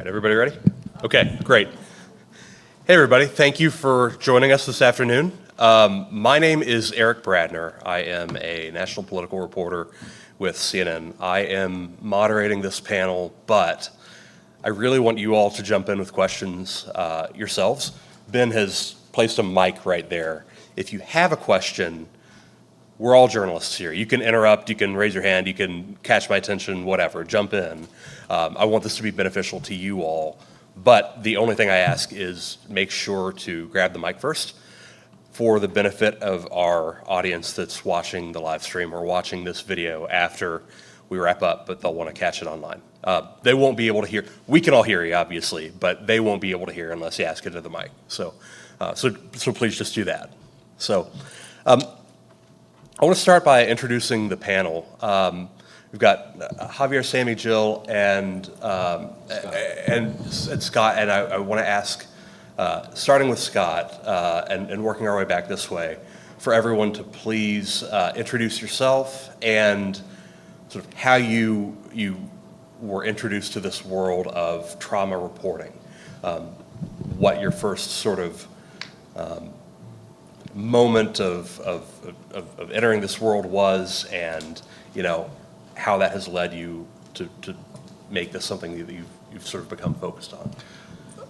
Everybody ready? Okay, great. Hey everybody, thank you for joining us this afternoon. My name is Eric Bradner. I am a national political reporter with CNN. I am moderating this panel, but I really want you all to jump in with questions yourselves. Ben has placed a mic right there. If you have a question, we're all journalists here. You can interrupt, you can raise your hand, you can catch my attention, whatever, jump in. I want this to be beneficial to you all, but the only thing I ask is make sure to grab the mic first for the benefit of our audience that's watching the live stream or watching this video after we wrap up, but they'll want to catch it online. They won't be able to hear, we can all hear you obviously, but they won't be able to hear unless you ask it to the mic. So please just do that. I want to start by introducing the panel. We've got Javier, Sammy, Jill, and Scott, and I want to ask, starting with Scott and working our way back this way, for everyone to please introduce yourself and sort of how you were introduced to this world of trauma reporting, what your first sort of moment of entering this world was, and how that has led you to make this something that you've sort of become focused on.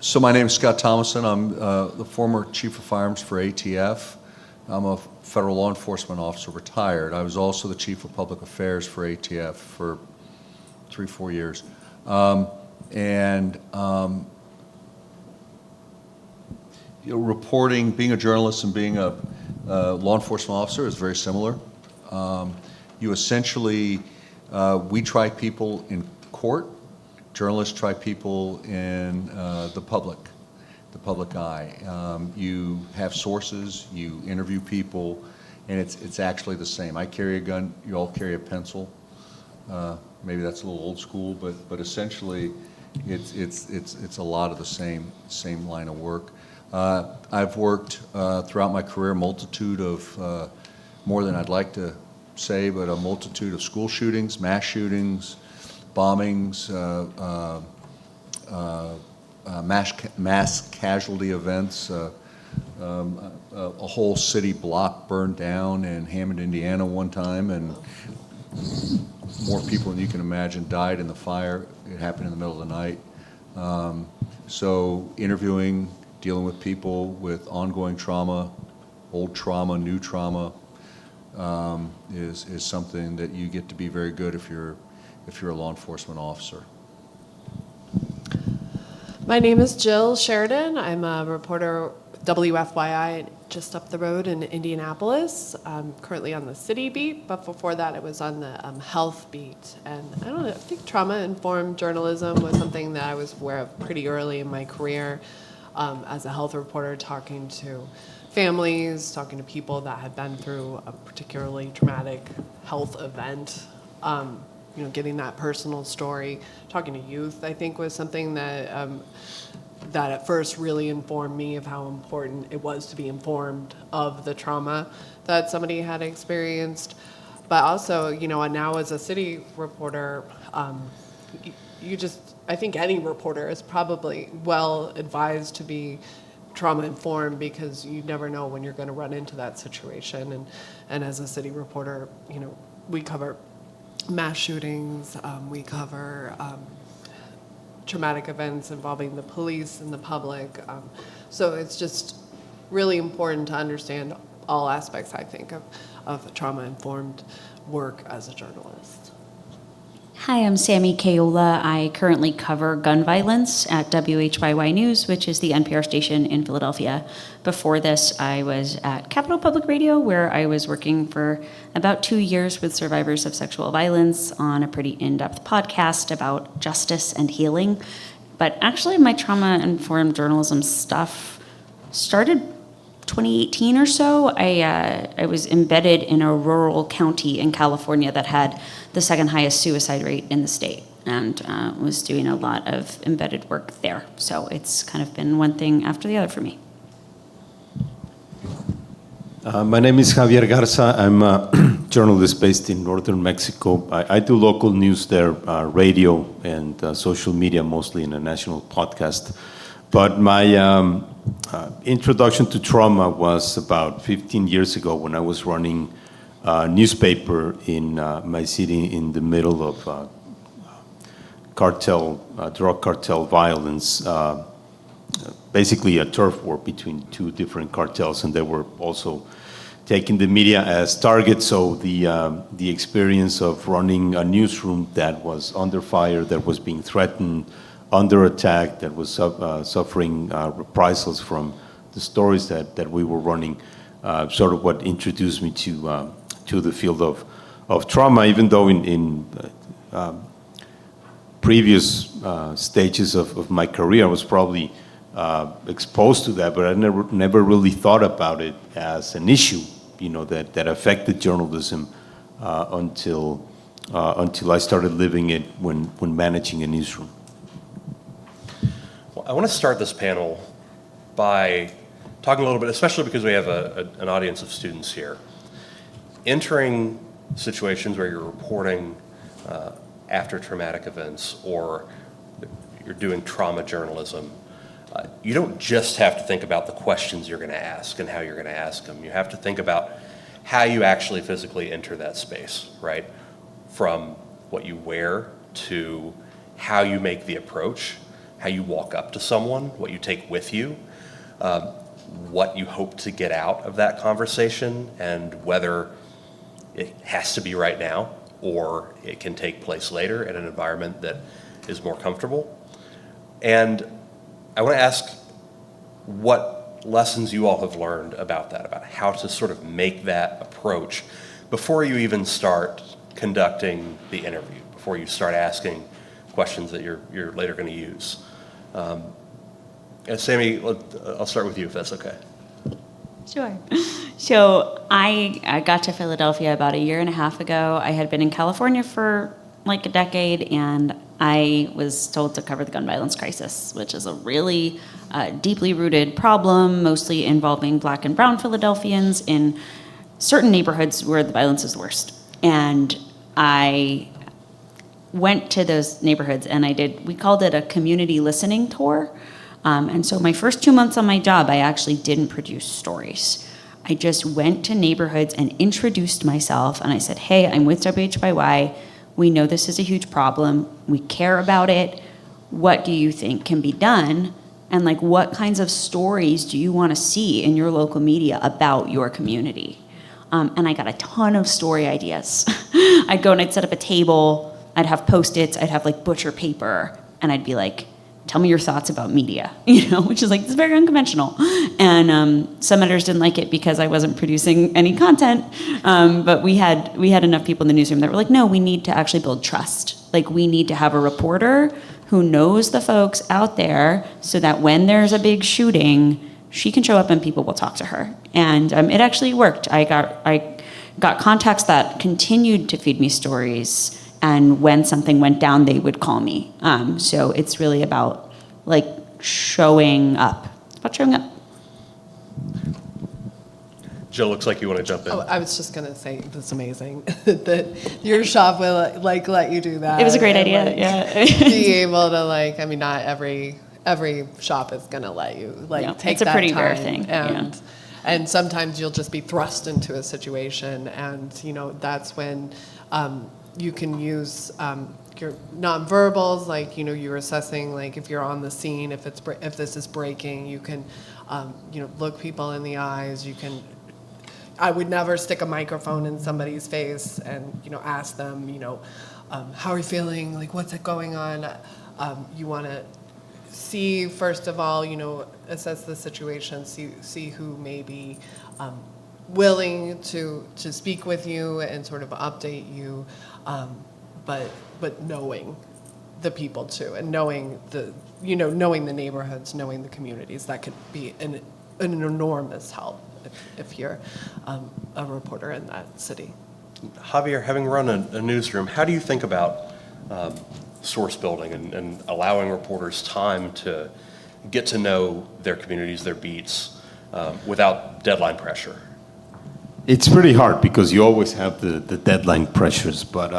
So my name is Scott Thomason. I'm the former chief of firearms for ATF. I'm a federal law enforcement officer, retired. I was also the chief of public affairs for ATF for 3-4 years. Reporting, being a journalist and being a law enforcement officer is very similar. You essentially, we try people in court, journalists try people in the public eye. You have sources, you interview people, and it's actually the same. I carry a gun, you all carry a pencil. Maybe that's a little old school, but essentially it's a lot of the same line of work. I've worked throughout my career a multitude of, more than I'd like to say, but a multitude of school shootings, mass shootings, bombings, mass casualty events. A whole city block burned down in Hammond, Indiana one time, and more people than you can imagine died in the fire. It happened in the middle of the night. So interviewing, dealing with people with ongoing trauma, old trauma, new trauma, is something that you get to be very good if you're a law enforcement officer. My name is Jill Sheridan. I'm a reporter with WFYI just up the road in Indianapolis. I'm currently on the city beat, but before that I was on the health beat. And I think trauma-informed journalism was something that I was aware of pretty early in my career. As a health reporter, talking to families, talking to people that had been through a particularly traumatic health event, getting that personal story. Talking to youth, I think, was something that that at first really informed me of how important it was to be informed of the trauma that somebody had experienced. But also, now as a city reporter, I think any reporter is probably well advised to be trauma informed, because you never know when you're going to run into that situation. And as a city reporter, we cover mass shootings, we cover traumatic events involving the police and the public. So it's just really important to understand all aspects, I think, of trauma informed work as a journalist. Hi, I'm Sammy Kayola. I currently cover gun violence at WHYY News, which is the NPR station in Philadelphia. Before this, I was at Capital Public Radio, where I was working for about 2 years with survivors of sexual violence on a pretty in-depth podcast about justice and healing. But actually, my trauma-informed journalism stuff started 2018 or so. I was embedded in a rural county in California that had the second highest suicide rate in the state, and was doing a lot of embedded work there. So it's kind of been one thing after the other for me. My name is Javier Garza. I'm journalist based in northern Mexico. I do local news there, radio and social media, mostly in a national podcast. But my introduction to trauma was about 15 years ago when I was running a newspaper in my city in the middle of drug cartel violence, basically a turf war between two different cartels, and they were also taking the media as targets. So the experience of running a newsroom that was under fire, that was being threatened, under attack, that was suffering reprisals from the stories that we were running, sort of what introduced me to the field of trauma, even though in previous stages of my career I was probably exposed to that, but I never really thought about it as an issue, that affected journalism until I started living it when managing a newsroom. Well, I want to start this panel by talking a little bit, especially because we have an audience of students here. Entering situations where you're reporting after traumatic events or you're doing trauma journalism, you don't just have to think about the questions you're going to ask and how you're going to ask them. You have to think about how you actually physically enter that space, right? From what you wear to how you make the approach, how you walk up to someone, what you take with you, what you hope to get out of that conversation, and whether it has to be right now or it can take place later in an environment that is more comfortable. And I want to ask what lessons you all have learned about that, about how to sort of make that approach before you even start conducting the interview, before you start asking questions that you're later going to use. Sammy, I'll start with you if that's okay. Sure. So I got to Philadelphia about a year and a half ago. I had been in California for like a decade, and I was told to cover the gun violence crisis, which is a really deeply rooted problem, mostly involving Black and brown Philadelphians in certain neighborhoods where the violence is the worst. And I went to those neighborhoods and we called it a community listening tour. And so my first 2 months on my job, I actually didn't produce stories. I just went to neighborhoods and introduced myself, and I said, hey, I'm with WHYY. We know this is a huge problem. We care about it. What do you think can be done? And what kinds of stories do you want to see in your local media about your community? And I got a ton of story ideas. I'd go and I'd set up a table. I'd have Post-its. I'd have butcher paper. And I'd be like, tell me your thoughts about media, which is it's very unconventional. And some editors didn't like it because I wasn't producing any content. But we had enough people in the newsroom that were like, no, we need to actually build trust. We need to have a reporter who knows the folks out there so that when there's a big shooting, she can show up and people will talk to her. And it actually worked. I got contacts that continued to feed me stories. And when something went down, they would call me. So it's really about showing up. It's about showing up. Jill, looks like you want to jump in. Oh, I was just going to say that's amazing that your shop will let you do that. It was a great idea. Yeah. Be able to not every shop is going to let you take it's a that pretty time. rare thing. And sometimes you'll just be thrust into a situation, and that's when you can use your nonverbals, you're assessing, if you're on the scene, if this is breaking, you can, look people in the eyes. You can. I would never stick a microphone in somebody's face and ask them, how are you feeling? What's going on? You want to see, first of all, assess the situation, see who may be willing to speak with you and sort of update you, but knowing the people too, and knowing the neighborhoods, knowing the communities, that could be an enormous help if you're a reporter in that city. Javier, having run a newsroom, how do you think about source building and allowing reporters time to get to know their communities, their beats, without deadline pressure? it's pretty hard because you always have the deadline pressures, but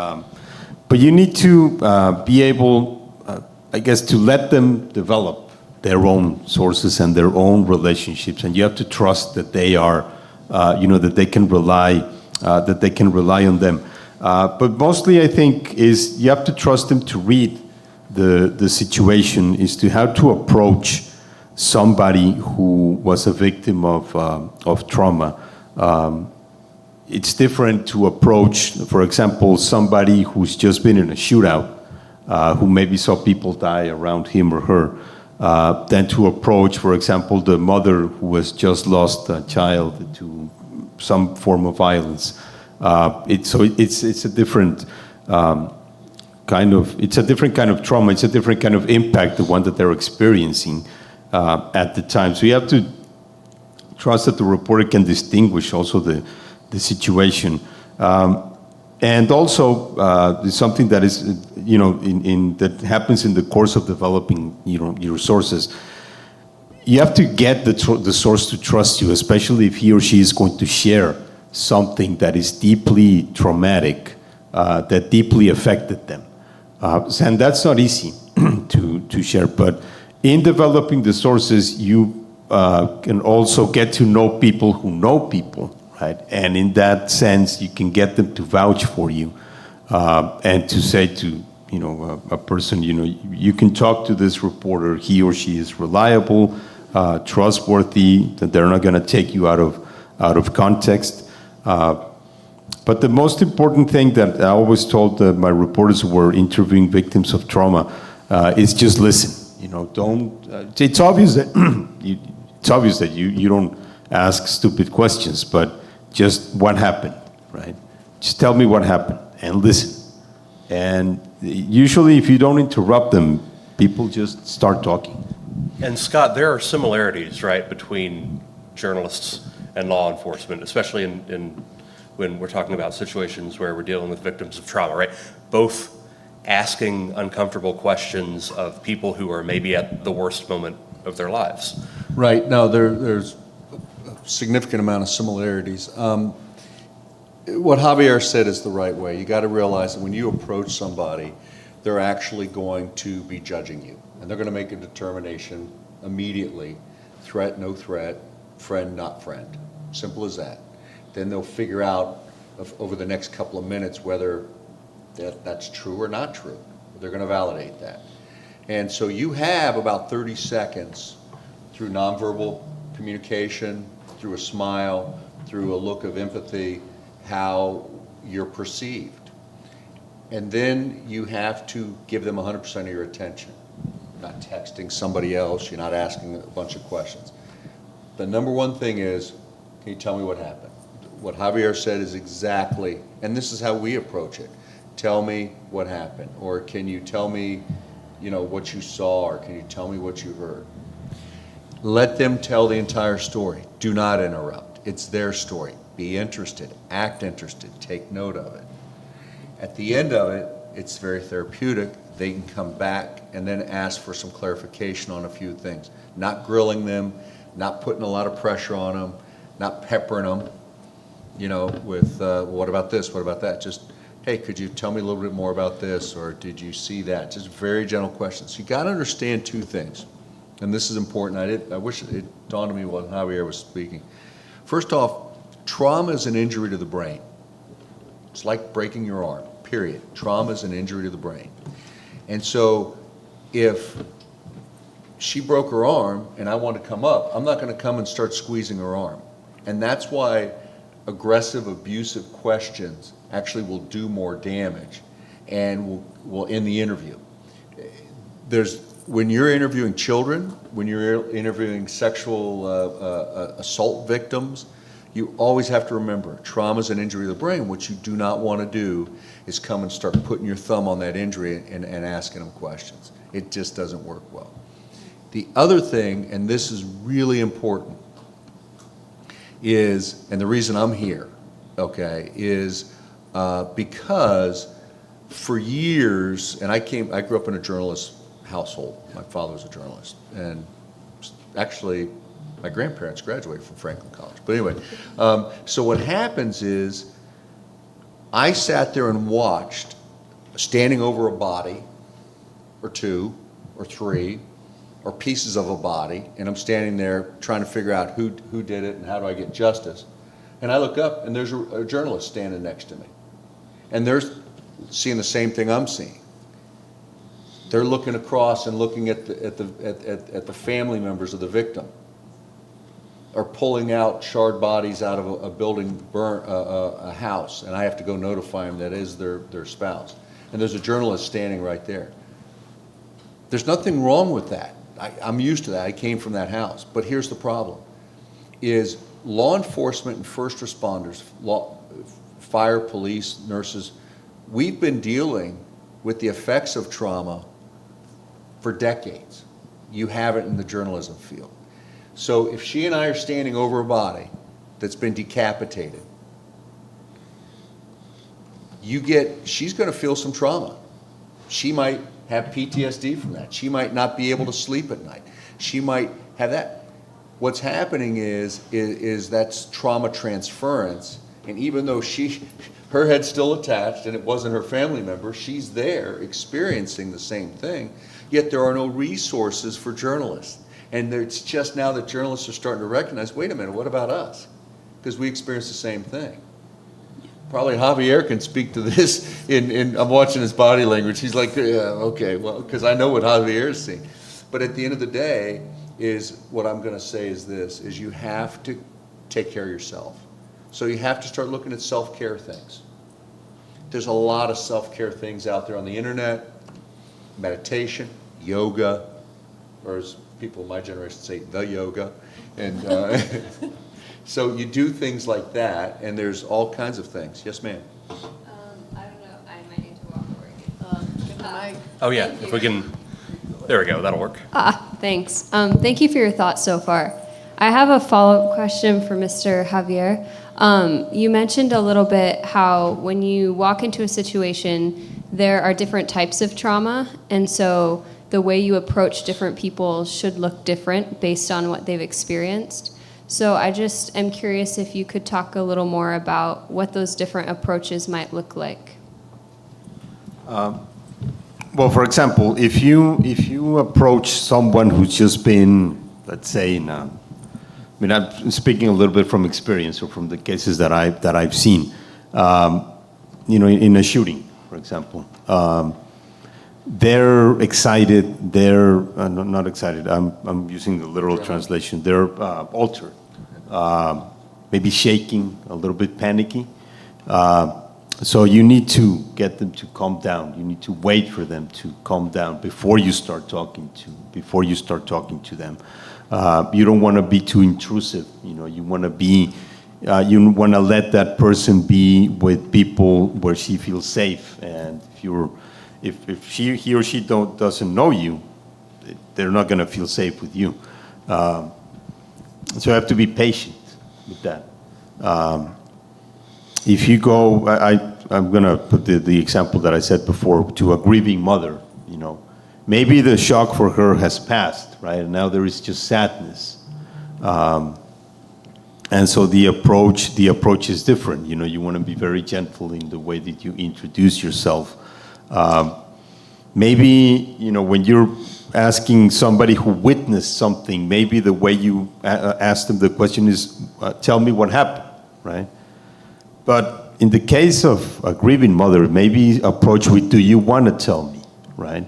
you need to be able, I guess, to let them develop their own sources and their own relationships, and you have to trust that they are, that they can rely on them. But mostly, I think, is you have to trust them to read the situation, is to how to approach somebody who was a victim of trauma. It's different to approach, for example, somebody who's just been in a shootout, who maybe saw people die around him or her, than to approach, for example, the mother who has just lost a child to some form of violence. It's a different it's a different kind of trauma. It's a different kind of impact, the one that they're experiencing at the time. So you have to trust that the reporter can distinguish also the situation. And also, there's something that is, that happens in the course of developing, your sources. You have to get the source to trust you, especially if he or she is going to share something that is deeply traumatic, that deeply affected them. And that's not easy to share. But in developing the sources, you can also get to know people who know people. Right? And in that sense, you can get them to vouch for you, and to say to a person, you can talk to this reporter. He or she is reliable, trustworthy. That they're not going to take you out of context. But the most important thing that I always told my reporters who were interviewing victims of trauma is just listen. Don't. It's obvious that you don't ask stupid questions, but just what happened, right? Just tell me what happened and listen. And usually if you don't interrupt them, people just start talking. And Scott, there are similarities, right, between journalists and law enforcement, especially in when we're talking about situations where we're dealing with victims of trauma, right? Both asking uncomfortable questions of people who are maybe at the worst moment of their lives. Right. No, there's significant amount of similarities. What Javier said is the right way. You got to realize that when you approach somebody, they're actually going to be judging you, and they're going to make a determination immediately: threat, no threat, friend, not friend. Simple as that. Then they'll figure out over the next couple of minutes whether that's true or not true. They're going to validate that. And so you have about 30 seconds through nonverbal communication, through a smile, through a look of empathy, how you're perceived. And then you have to give them 100% of your attention. You're not texting somebody else, you're not asking a bunch of questions. The number one thing is, can you tell me what happened? What Javier said is exactly, and this is how we approach it. Tell me what happened, or can you tell me, what you saw, or can you tell me what you heard? Let them tell the entire story. Do not interrupt. It's their story. Be interested, act interested, take note of it. At the end of it, it's very therapeutic. They can come back and then ask for some clarification on a few things. Not grilling them, not putting a lot of pressure on them, not peppering them, with what about this, what about that? Just, hey, could you tell me a little bit more about this, or did you see that? Just very general questions. You got to understand two things. And this is important. I wish it dawned on me while Javier was speaking. First off, trauma is an injury to the brain. It's like breaking your arm, period. Trauma is an injury to the brain. And so if she broke her arm and I want to come up, I'm not going to come and start squeezing her arm. And that's why aggressive, abusive questions actually will do more damage and will end the interview. When you're interviewing children, when you're interviewing sexual assault victims, you always have to remember trauma is an injury of the brain. What you do not want to do is come and start putting your thumb on that injury and asking them questions. It just doesn't work well. The other thing, and this is really important, is, and the reason I'm here, okay, is because for years, and I grew up in a journalist household. My father was a journalist, and actually My grandparents graduated from Franklin College. But anyway, so what happens is I sat there and watched, standing over a body or two or three or pieces of a body, and I'm standing there trying to figure out who did it and how do I get justice. And I look up and there's a journalist standing next to me. And they're seeing the same thing I'm seeing. They're looking across and looking at the family members of the victim, or pulling out charred bodies out of a building, a house, and I have to go notify them that is their spouse. And there's a journalist standing right there. There's nothing wrong with that. I'm used to that. I came from that house. But here's the problem, is law enforcement and first responders, fire, police, nurses, we've been dealing with the effects of trauma for decades. You have it in the journalism field. So if she and I are standing over a body that's been decapitated, she's going to feel some trauma. She might have PTSD from that. She might not be able to sleep at night. She might have that. What's happening is that's trauma transference, and even though her head's still attached and it wasn't her family member, she's there experiencing the same thing, yet there are no resources for journalists. And it's just now that journalists are starting to recognize, wait a minute, what about us? Because we experience the same thing. Probably Javier can speak to this I'm watching his body language. He's like, yeah, okay, well, because I know what Javier is seeing. But at the end of the day, is what I'm going to say is this, is you have to take care of yourself. So you have to start looking at self-care things. There's a lot of self-care things out there on the internet, meditation, yoga, or as people in my generation say, the yoga. And so you do things like that, and there's all kinds of things. Yes, ma'am. I don't know. I might need to walk over here. Oh, yeah, if we can, there we go, that'll work. Thanks. Thank you for your thoughts so far. I have a follow-up question for Mr. Javier. You mentioned a little bit how when you walk into a situation, there are different types of trauma, and so the way you approach different people should look different based on what they've experienced. So I just am curious if you could talk a little more about what those different approaches might look like. Well, for example, if you approach someone who's just been, let's say, I'm speaking a little bit from experience or from the cases that I've seen, in a shooting, for example. They're excited. They're not excited. I'm using the literal translation. They're altered, maybe shaking, a little bit panicky. So you need to get them to calm down. You need to wait for them to calm down before you start talking to them. You don't want to be too intrusive. You want to let that person be with people where she feels safe. And if he or she doesn't know you, they're not going to feel safe with you. So you have to be patient with that. If you go, I'm going to put the example that I said before, to a grieving mother, maybe the shock for her has passed, right? And now there is just sadness. And so the approach is different. You want to be very gentle in the way that you introduce yourself. Maybe, when you're asking somebody who witnessed something, maybe the way you ask them the question is, tell me what happened, right? But in the case of a grieving mother, maybe approach with, do you want to tell me, right?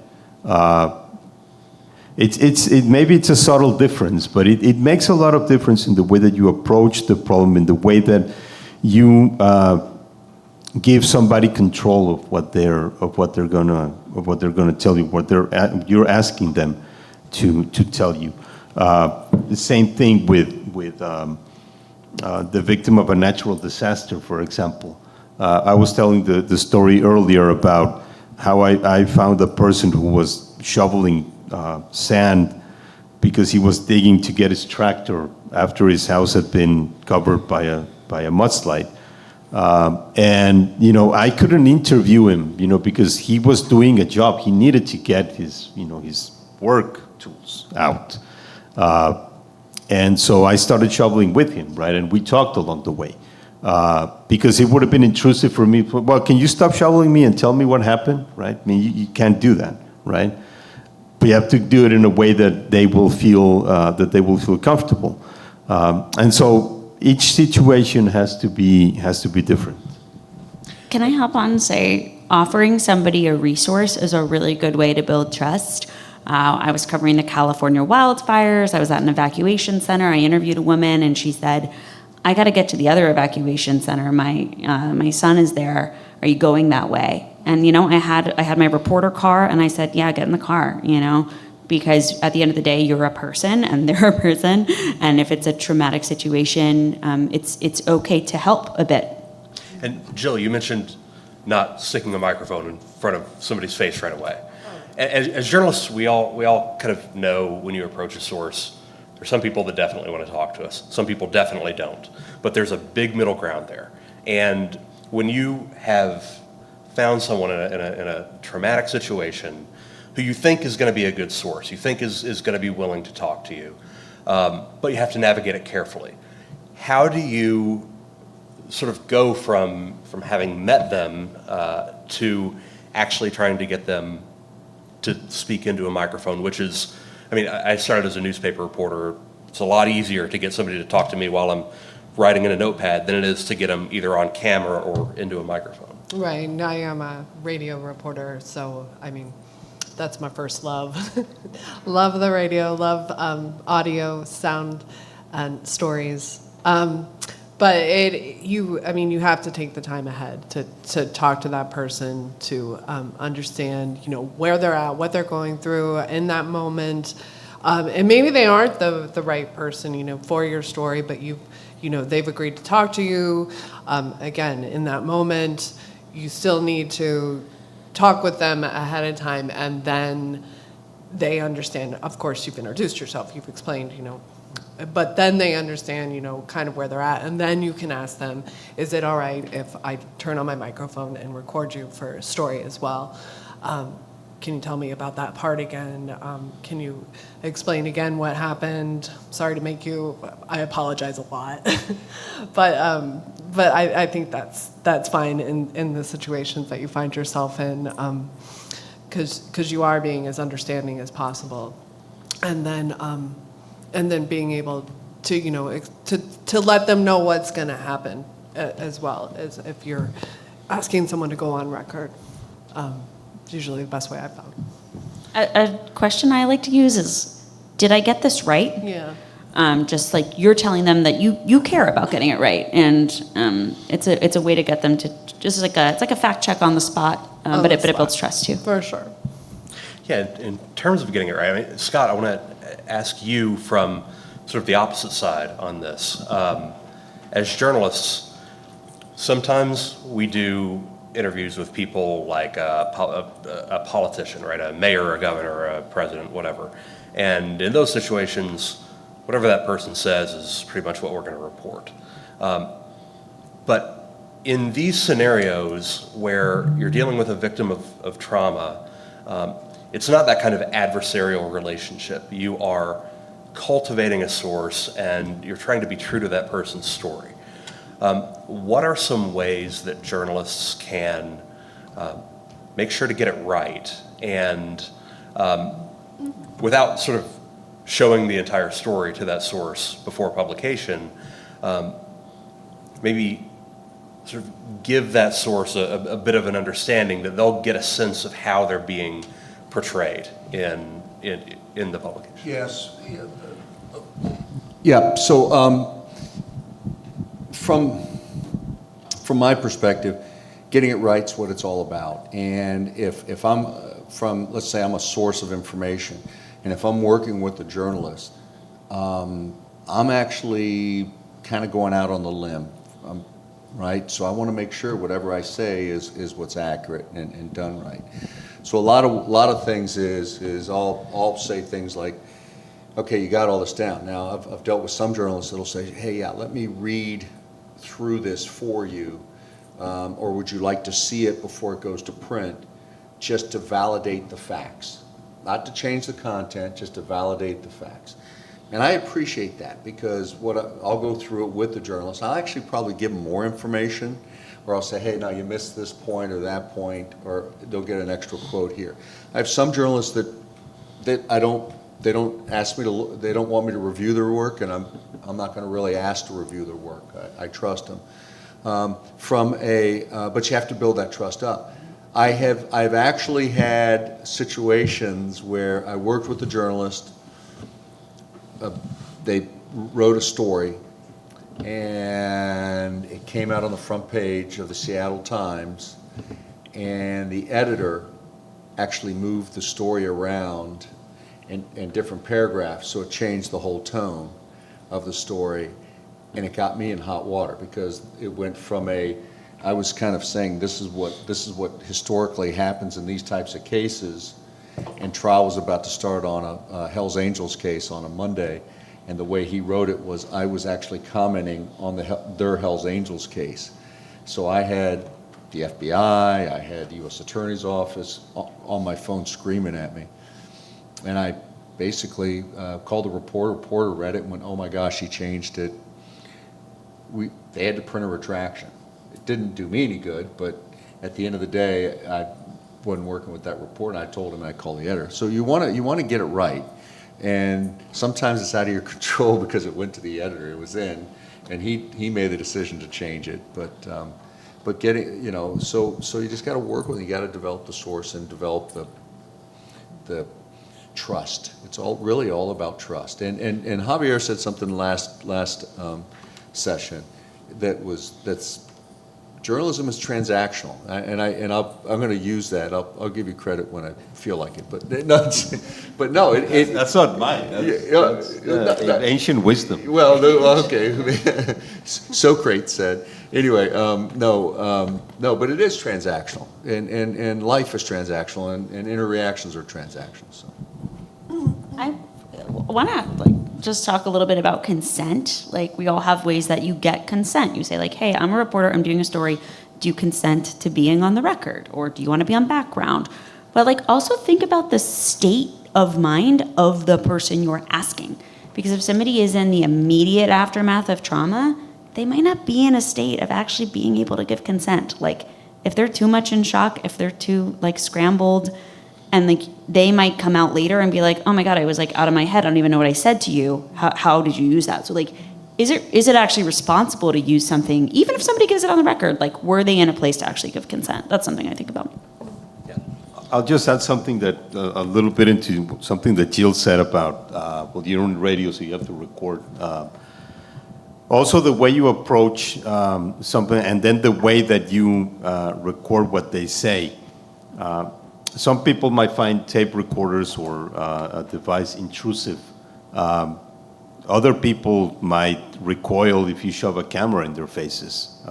Maybe it's a subtle difference, but it makes a lot of difference in the way that you approach the problem, in the way that you give somebody control of what they're gonna tell you, you're asking them to tell you. The same thing with the victim of a natural disaster, for example. I was telling the story earlier about how I found a person who was shoveling sand because he was digging to get his tractor after his house had been covered by a mudslide. And I couldn't interview him, because he was doing a job. He needed to get his work tools out. And so I started shoveling with him, right? And we talked along the way. Because it would have been intrusive for me. Well, can you stop shoveling me and tell me what happened, right? I mean, you can't do that, right? But you have to do it in a way that they will feel comfortable. And so each situation has to be different. Can I hop on and say, offering somebody a resource is a really good way to build trust. I was covering the California wildfires. I was at an evacuation center. I interviewed a woman, and she said, I got to get to the other evacuation center. My son is there. Are you going that way? And I had my reporter car, and I said, yeah, get in the car. Because at the end of the day, you're a person, and they're a person. And if it's a traumatic situation, it's okay to help a bit. And Jill, you mentioned not sticking a microphone in front of somebody's face right away. As journalists, we all kind of know when you approach a source. There's some people that definitely want to talk to us. Some people definitely don't. But there's a big middle ground there. And when you have found someone in a traumatic situation who you think is going to be a good source, you think is going to be willing to talk to you, but you have to navigate it carefully. How do you sort of go from having met them to actually trying to get them to speak into a microphone, which is, I started as a newspaper reporter. It's a lot easier to get somebody to talk to me while I'm writing in a notepad than it is to get them either on camera or into a microphone. Right. I am a radio reporter, so that's my first love. Love the radio, love audio, sound, and stories. But you have to take the time ahead to talk to that person, to understand, where they're at, what they're going through in that moment. And maybe they aren't the right person, for your story, but they've agreed to talk to you. Again, in that moment, you still need to talk with them ahead of time, and then they understand. Of course, you've introduced yourself, you've explained, but then they understand, kind of where they're at, and then you can ask them, is it all right if I turn on my microphone and record you for a story as well? Can you tell me about that part again? Can you explain again what happened? Sorry to make you, I apologize a lot. but I think that's fine in the situations that you find yourself in, because you are being as understanding as possible. And then being able to, to let them know what's going to happen as well, as if you're asking someone to go on record. It's usually the best way I've found. A question I like to use is, did I get this right? Yeah. Just like you're telling them that you care about getting it right, and it's a way to get them to just it's like a fact check on the spot, but it builds trust too. For sure. Yeah, in terms of getting it right, Scott, I want to ask you from sort of the opposite side on this. As journalists, sometimes we do interviews with people like a politician, right? A mayor, a governor, a president, whatever. And in those situations, whatever that person says is pretty much what we're going to report. But in these scenarios where you're dealing with a victim of trauma, it's not that kind of adversarial relationship. You are cultivating a source and you're trying to be true to that person's story. What are some ways that journalists can make sure to get it right and without sort of showing the entire story to that source before publication, maybe sort of give that source a bit of an understanding that they'll get a sense of how they're being portrayed in the publication? Yes. Yeah. So from my perspective, getting it right is what it's all about. And if I'm let's say I'm a source of information, and if I'm working with a journalist, I'm actually kind of going out on the limb, right? So I want to make sure whatever I say is what's accurate and done right. So a lot of things is I'll say things like, okay, you got all this down. Now I've dealt with some journalists that'll say, hey, yeah, let me read through this for you, or would you like to see it before it goes to print, just to validate the facts, not to change the content, just to validate the facts. And I appreciate that, because I'll go through it with the journalist. I'll actually probably give them more information, or I'll say, hey, now you missed this point or that point, or they'll get an extra quote here. I have some journalists that they don't ask me to, they don't want me to review their work, and I'm not going to really ask to review their work. I trust them. But you have to build that trust up. I've actually had situations where I worked with the journalist. They wrote a story, and it came out on the front page of the Seattle Times, and the editor actually moved the story around in different paragraphs, so it changed the whole tone of the story, and it got me in hot water, because it went from I was kind of saying this is what historically happens in these types of cases, and trial was about to start on a Hells Angels case on a Monday, and the way he wrote it was I was actually commenting on their Hells Angels case. So I had the FBI, I had the U.S. Attorney's Office on my phone screaming at me, and I basically called the reporter. Reporter read it and went, "Oh my gosh, he changed it." They had to print a retraction. It didn't do me any good, but at the end of the day, I wasn't working with that report, and I told him I'd call the editor. So you want to get it right, and sometimes it's out of your control because it went to the editor. It was in, and he made the decision to change it. But getting, so you just got to work with it. You got to develop the source and develop the trust. It's really all about trust. And Javier said something last session that's journalism is transactional, and I'm going to use that. I'll give you credit when I feel like it, but no, That's not mine. That's ancient wisdom. Well, okay. Socrates said. Anyway, no, but it is transactional, and life is transactional, and interreactions are transactional. So. I want to just talk a little bit about consent. Like, we all have ways that you get consent. You say, like, hey, I'm a reporter, I'm doing a story. Do you consent to being on the record? Or do you want to be on background? But also think about the state of mind of the person you're asking. Because if somebody is in the immediate aftermath of trauma, they might not be in a state of actually being able to give consent. Like, if they're too much in shock, if they're too scrambled, and they might come out later and be like, oh my God, I was out of my head. I don't even know what I said to you. How did you use that? So is it actually responsible to use something, even if somebody gives it on the record? Were they in a place to actually give consent? That's something I think about. Yeah. I'll just add something that a little bit into something that Jill said about, you're on radio, so you have to record. Also, the way you approach something, and then the way that you record what they say. Some people might find tape recorders or a device intrusive. Other people might recoil if you shove a camera in their faces.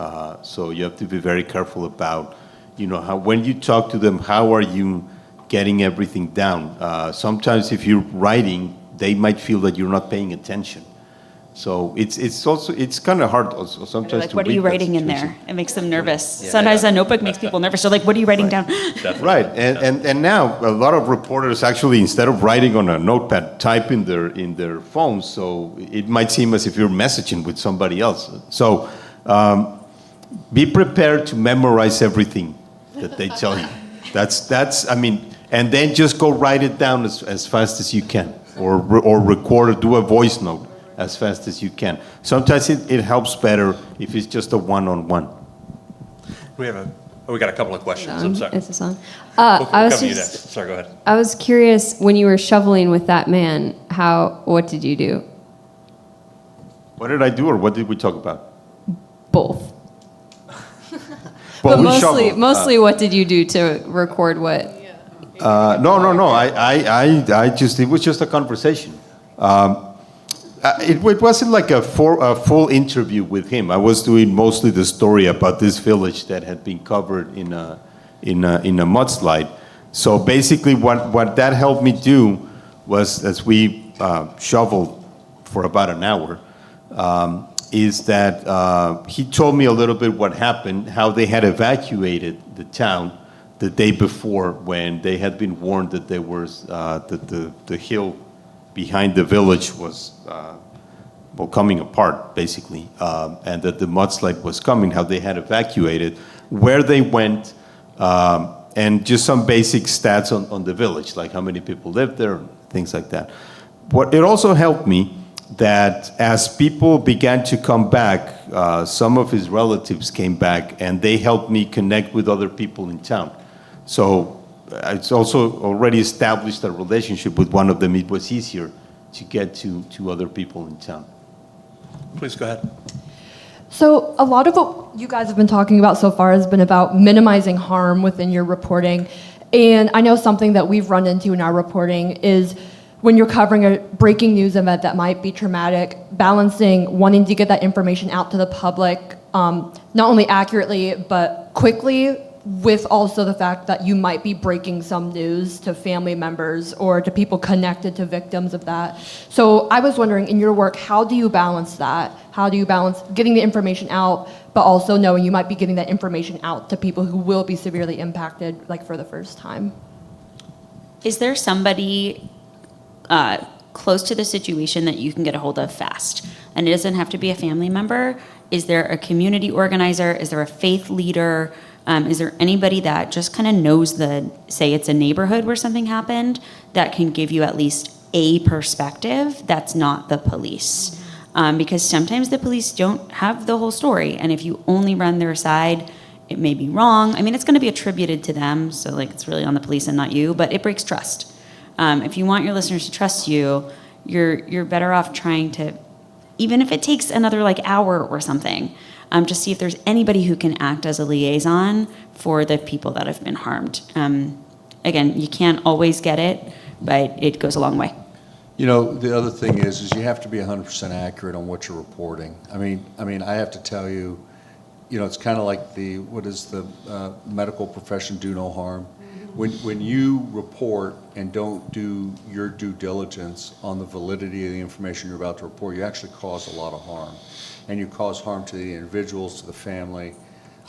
So you have to be very careful about, when you talk to them, how are you getting everything down? Sometimes if you're writing, they might feel that you're not paying attention. So it's kind of hard also sometimes to what are you writing in there? It makes them nervous. Yeah. Sometimes a notebook makes people nervous. So what are you writing down? Definitely. Right, and now a lot of reporters actually, instead of writing on a notepad, type in their phones. So it might seem as if you're messaging with somebody else. So be prepared to memorize everything that they tell you. And then just go write it down as fast as you can, or record or do a voice note as fast as you can. Sometimes it helps better if it's just a one-on-one. We got a couple of questions. I'm sorry. Is this on? We'll come to you next. Sorry, go ahead. I was curious, when you were shoveling with that man, what did you do? What did I do, or what did we talk about? Both. Well, but mostly what did you do to record what? No. It was just a conversation. It wasn't like a full interview with him. I was doing mostly the story about this village that had been covered in a mudslide. So basically, what that helped me do was, as we shoveled for about an hour, is that he told me a little bit what happened, how they had evacuated the town the day before when they had been warned that there was that the hill behind the village was well, coming apart, basically, and that the mudslide was coming, how they had evacuated, where they went, and just some basic stats on the village, like how many people lived there, things like that. It also helped me that as people began to come back, some of his relatives came back, and they helped me connect with other people in town. So it's also already established a relationship with one of them. It was easier to get to other people in town. Please go ahead. So a lot of what you guys have been talking about so far has been about minimizing harm within your reporting. And I know something that we've run into in our reporting is when you're covering a breaking news event that might be traumatic, balancing wanting to get that information out to the public, not only accurately, but quickly, with also the fact that you might be breaking some news to family members or to people connected to victims of that. So I was wondering, in your work, how do you balance that? How do you balance getting the information out, but also knowing you might be getting that information out to people who will be severely impacted, like for the first time? Is there somebody close to the situation that you can get a hold of fast? And it doesn't have to be a family member. Is there a community organizer? Is there a faith leader? Is there anybody that just kind of knows say it's a neighborhood where something happened, that can give you at least a perspective that's not the police? Because sometimes the police don't have the whole story, and if you only run their side, it may be wrong. I mean, it's going to be attributed to them, so like it's really on the police and not you, but it breaks trust. If you want your listeners to trust you, you're better off trying to, even if it takes another like hour or something, just see if there's anybody who can act as a liaison for the people that have been harmed. Again, you can't always get it, but it goes a long way. You know, the other thing is you have to be 100% accurate on what you're reporting. I mean, I have to tell you, it's kind of like what does the medical profession do no harm? When you report and don't do your due diligence on the validity of the information you're about to report, you actually cause a lot of harm. And you cause harm to the individuals, to the family,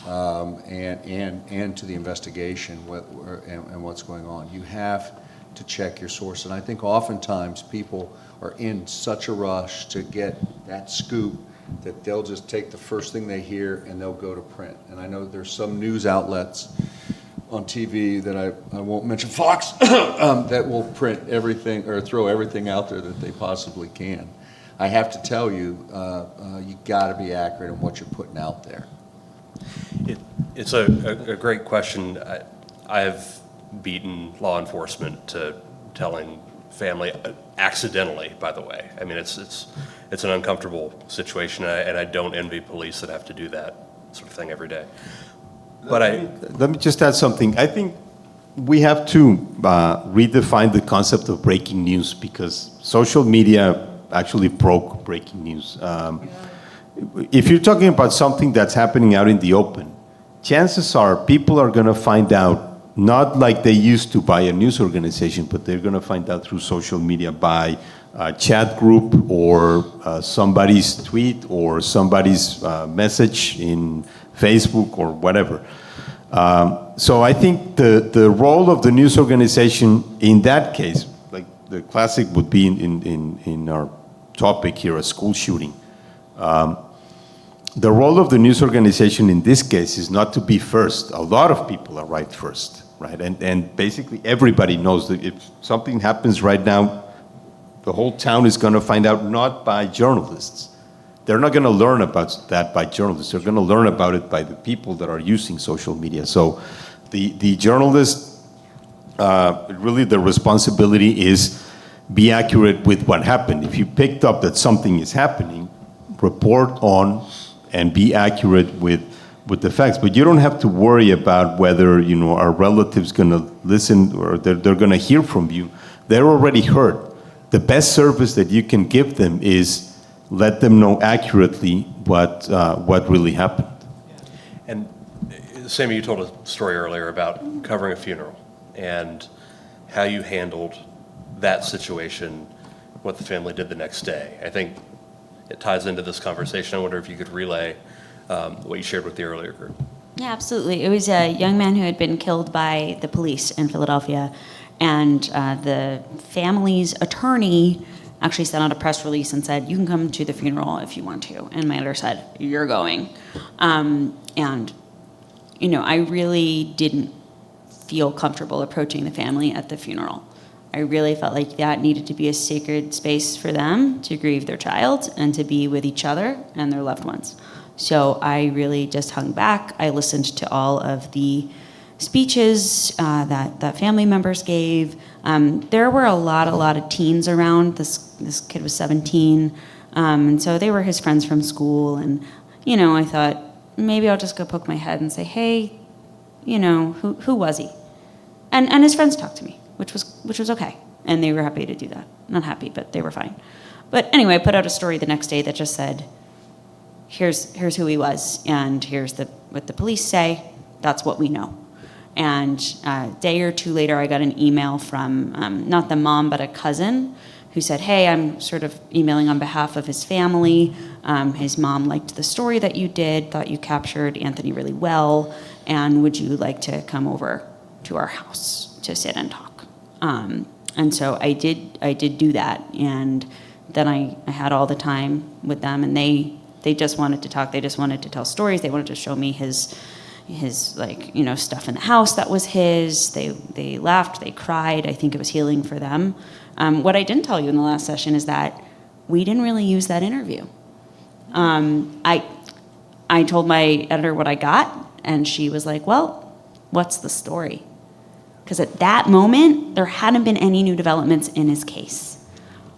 and to the investigation and what's going on. You have to check your source. And I think oftentimes people are in such a rush to get that scoop that they'll just take the first thing they hear and they'll go to print. And I know there's some news outlets on TV that I won't mention, Fox, that will print everything or throw everything out there that they possibly can. I have to tell you, you got to be accurate in what you're putting out there. It's a great question. I've beaten law enforcement to telling family accidentally, by the way. I mean, it's an uncomfortable situation, and I don't envy police that have to do that sort of thing every day. But let me just add something. I think we have to redefine the concept of breaking news, because social media actually broke breaking news. If you're talking about something that's happening out in the open, chances are people are going to find out, not like they used to by a news organization, but they're going to find out through social media by a chat group or somebody's tweet or somebody's message in Facebook or whatever. So I think the role of the news organization in that case, like the classic would be in our topic here, a school shooting. The role of the news organization in this case is not to be first. A lot of people arrive first, right? And basically everybody knows that if something happens right now, the whole town is going to find out, not by journalists. They're not going to learn about that by journalists. They're going to learn about it by the people that are using social media. So the journalist, really the responsibility is be accurate with what happened. If you picked up that something is happening, report on and be accurate with the facts. But you don't have to worry about whether, our relatives going to listen or they're going to hear from you. They're already heard. The best service that you can give them is let them know accurately what really happened. And Sammy, you told a story earlier about covering a funeral and how you handled that situation, what the family did the next day. I think it ties into this conversation. I wonder if you could relay what you shared with the earlier group. Yeah, absolutely. It was a young man who had been killed by the police in Philadelphia. And the family's attorney actually sent out a press release and said, you can come to the funeral if you want to. And my editor said, you're going. And, you know, I really didn't feel comfortable approaching the family at the funeral. I really felt like that needed to be a sacred space for them to grieve their child and to be with each other and their loved ones. So I really just hung back. I listened to all of the speeches that family members gave. There were a lot of teens around. This kid was 17, and so they were his friends from school. And you know, I thought maybe I'll just go poke my head and say, hey, you know, who was he? And his friends talked to me, which was okay, and they were happy to do that. Not happy, but they were fine. But anyway, I put out a story the next day that just said, here's who he was, and here's what the police say. That's what we know. And a day or two later, I got an email from not the mom, but a cousin who said, hey, I'm sort of emailing on behalf of his family. His mom liked the story that you did, thought you captured Anthony really well, and would you like to come over to our house to sit and talk? And so I did do that, and then I had all the time with them, and they just wanted to talk. They just wanted to tell stories. They wanted to show me his like, you know, stuff in the house that was his. They laughed, they cried. I think it was healing for them. What I didn't tell you in the last session is that we didn't really use that interview. I told my editor what I got, and she was like, well, what's the story? Because at that moment, there hadn't been any new developments in his case,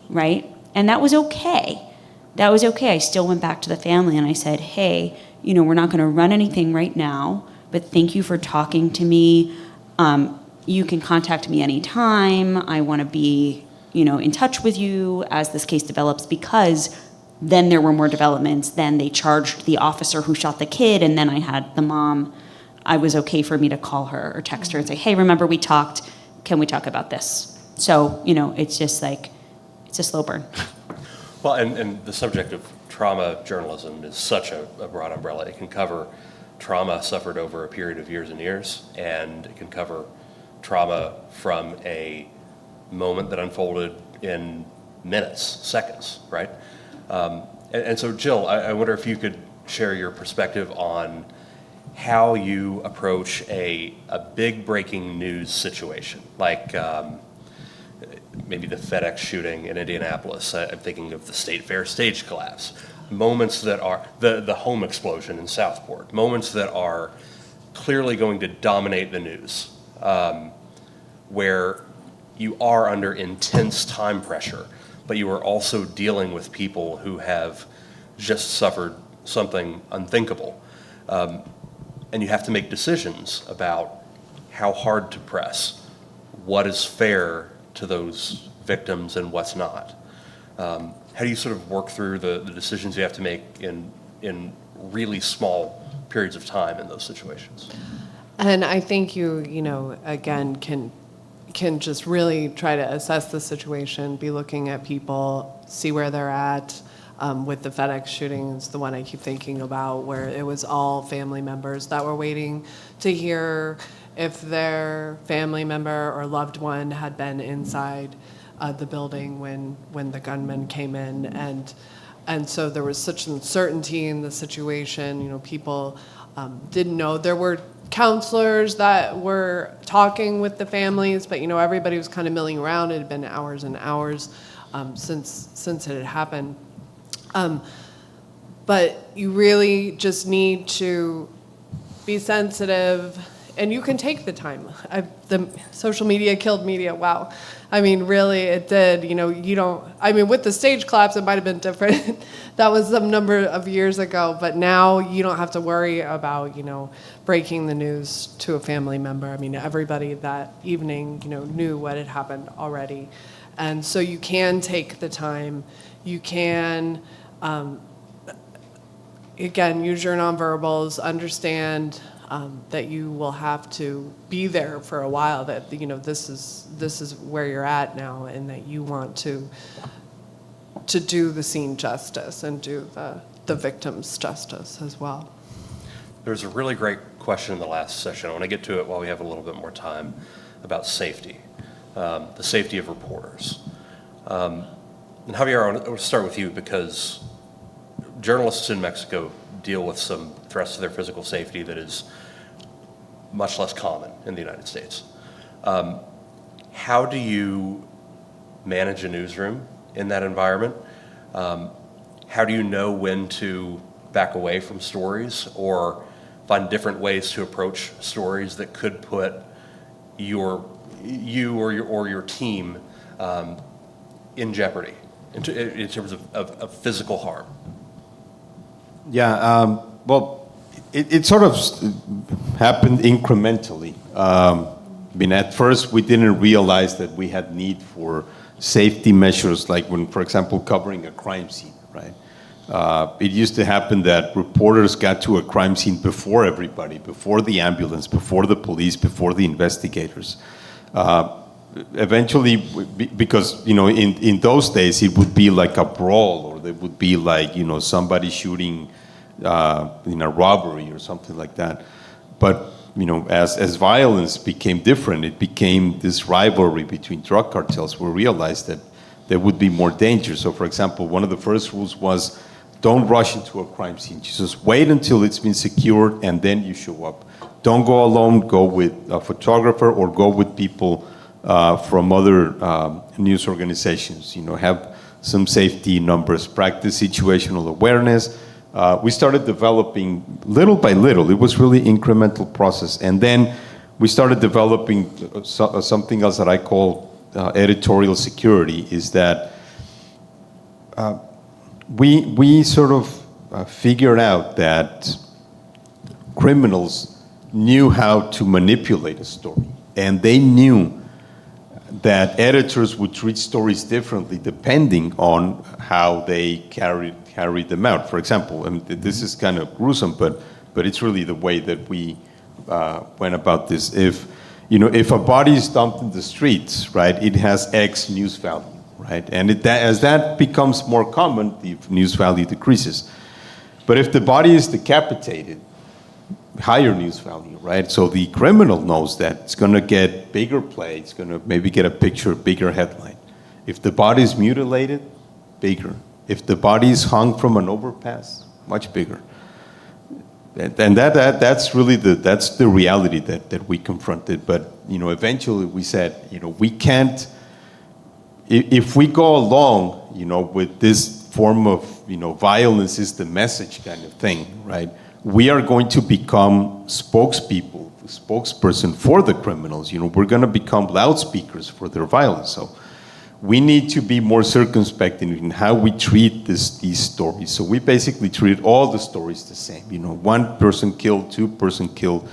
right? And that was okay. That was okay. I still went back to the family and I said, hey, you know, we're not going to run anything right now, but thank you for talking to me. You can contact me anytime. I want to be, you know, in touch with you as this case develops, because then there were more developments. Then they charged the officer who shot the kid, and then I had the mom. I was okay for me to call her or text her and say, hey, remember we talked, can we talk about this? So, you know, it's just like, it's a slow burn. Well, and the subject of trauma journalism is such a broad umbrella. It can cover trauma suffered over a period of years and years, and it can cover trauma from a moment that unfolded in minutes, seconds, right? And so, Jill, I wonder if you could share your perspective on how you approach a big breaking news situation, like maybe the FedEx shooting in Indianapolis. I'm thinking of the State Fair stage collapse. Moments that are the home explosion in Southport. Moments that are clearly going to dominate the news, where you are under intense time pressure, but you are also dealing with people who have just suffered something unthinkable. And you have to make decisions about how hard to press, what is fair to those victims and what's not. How do you sort of work through the decisions you have to make in really small periods of time in those situations? And I think you know, again, can just really try to assess the situation, be looking at people, see where they're at. With the FedEx shooting, it's the one I keep thinking about, where it was all family members that were waiting to hear if their family member or loved one had been inside the building when the gunman came in, and so there was such uncertainty in the situation. You know, people didn't know. There were counselors that were talking with the families, but you know, everybody was kind of milling around. It had been hours and hours since it had happened. But you really just need to be sensitive, and you can take the time. The social media killed media. Wow. I mean, really, it did. You know, you don't, I mean, with the stage collapse, it might have been different. That was some number of years ago, but now you don't have to worry about, you know, breaking the news to a family member. I mean, everybody that evening, you know, knew what had happened already. And so you can take the time. You can, again, use your nonverbals, understand that you will have to be there for a while, that, you know, this is where you're at now, and that you want to do the scene justice and do the victims justice as well. There's a really great question in the last session. I want to get to it while we have a little bit more time, about safety. the safety of reporters. And Javier, I want to start with you because journalists in Mexico deal with some threats to their physical safety that is much less common in the United States. How do you manage a newsroom in that environment? How do you know when to back away from stories or find different ways to approach stories that could put you or your team in jeopardy in terms of physical harm? Yeah, well, it sort of happened incrementally. I mean, at first we didn't realize that we had need for safety measures, like when, for example, covering a crime scene, right? It used to happen that reporters got to a crime scene before everybody, before the ambulance, before the police, before the investigators. Eventually, because, you know, in those days, it would be like a brawl, or there would be like, you know, somebody shooting in a robbery or something like that. But, you know, as violence became different, it became this rivalry between drug cartels. We realized that there would be more danger. So, for example, one of the first rules was don't rush into a crime scene. Just wait until it's been secured and then you show up. Don't go alone, go with a photographer or go with people from other news organizations. You know, have some safety numbers, practice situational awareness. We started developing little by little. It was really incremental process. And then we started developing something else that I call editorial security, is that we sort of figured out that criminals knew how to manipulate a story. And they knew that editors would treat stories differently depending on how they carried them out. For example, and this is kind of gruesome, but it's really the way that we went about this. If a body is dumped in the streets, right, it has X news value, right? And as that becomes more common, the news value decreases. But if the body is decapitated, higher news value, right? So the criminal knows that it's going to get bigger play, it's going to maybe get a picture, bigger headline. If the body is mutilated, bigger. If the body is hung from an overpass, much bigger. And that's really the reality that we confronted. But, you know, eventually we said, you know, we can't, if we go along, you know, with this form of, you know, violence is the message kind of thing, right? We are going to become spokesperson for the criminals. You know, we're going to become loudspeakers for their violence. So we need to be more circumspect in how we treat these stories. So we basically treat all the stories the same. You know, one person killed, two person killed.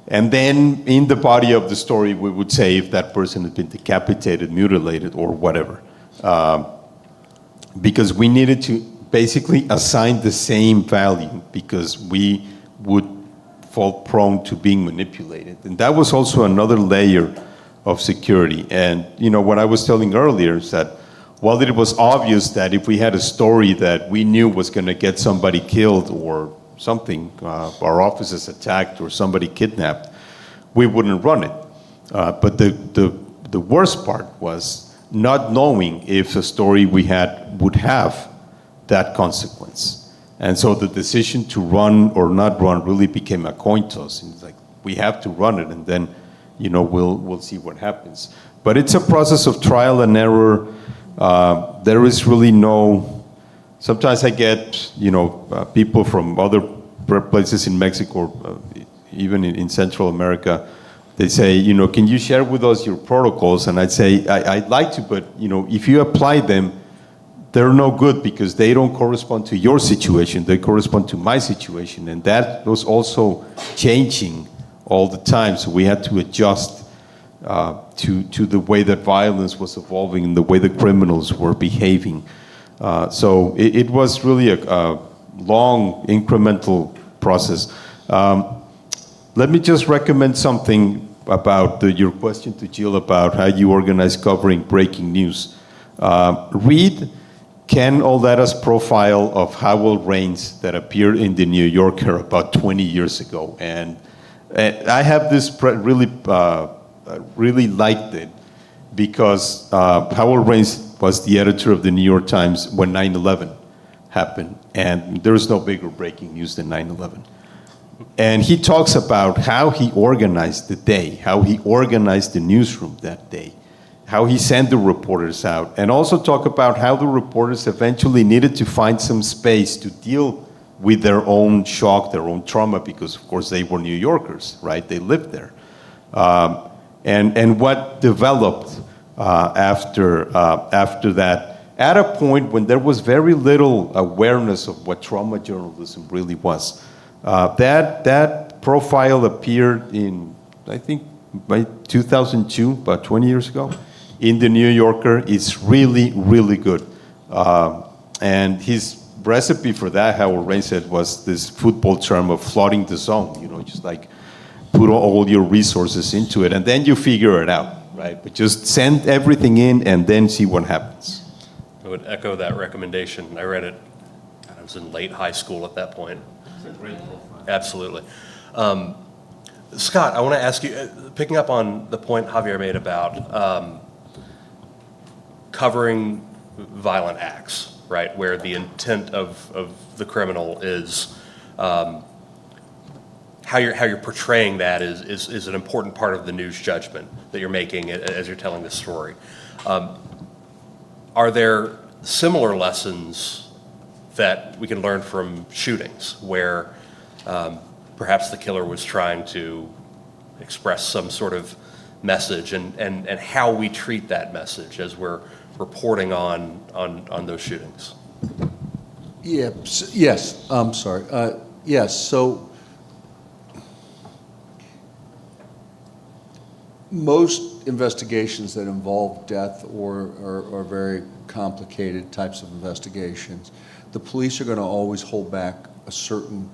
And then in the body of the story, we would say if that person had been decapitated, mutilated, or whatever. Because we needed to basically assign the same value, because we would fall prone to being manipulated. And that was also another layer of security. And, you know, what I was telling earlier is that while it was obvious that if we had a story that we knew was going to get somebody killed or something, our offices attacked or somebody kidnapped, we wouldn't run it. But the worst part was not knowing if a story we had would have that consequence. And so the decision to run or not run really became a coin toss. It's like, we have to run it, and then, you know, we'll see what happens. But it's a process of trial and error. There is really no, sometimes I get, you know, people from other places in Mexico, even in Central America, they say, you know, can you share with us your protocols? And I'd say, I'd like to, but, you know, if you apply them, they're no good because they don't correspond to your situation. They correspond to my situation. And that was also changing all the time. So we had to adjust to the way that violence was evolving and the way the criminals were behaving. So it was really a long incremental process. Let me just recommend something about your question to Jill about how you organize covering breaking news. Read Ken Olada's profile of Howell Raines that appeared in the New Yorker about 20 years ago. And I have this really liked it because Howard Raines was the editor of the New York Times when 9/11 happened, and there was no bigger breaking news than 9/11. And he talks about how he organized the day, how he organized the newsroom that day, how he sent the reporters out, and also talk about how the reporters eventually needed to find some space to deal with their own shock, their own trauma, because of course they were New Yorkers, right? They lived there. And what developed after that, at a point when there was very little awareness of what trauma journalism really was. That profile appeared in, I think, by 2002, about 20 years ago, in the New Yorker. It's really, really good. And his recipe for that, Howard Raines said, was this football term of flooding the zone, just like put all your resources into it, and then you figure it out, right? But just send everything in and then see what happens. I would echo that recommendation. I read it, I was in late high school at that point. Absolutely. Scott, I want to ask you, picking up on the point Javier made about covering violent acts, right, where the intent of the criminal is how you're portraying that is an important part of the news judgment that you're making as you're telling this story. Are there similar lessons that we can learn from shootings where perhaps the killer was trying to express some sort of message and how we treat that message as we're reporting on those shootings? Yes, I'm sorry. Yes, so most investigations that involve death or very complicated types of investigations, the police are going to always hold back a certain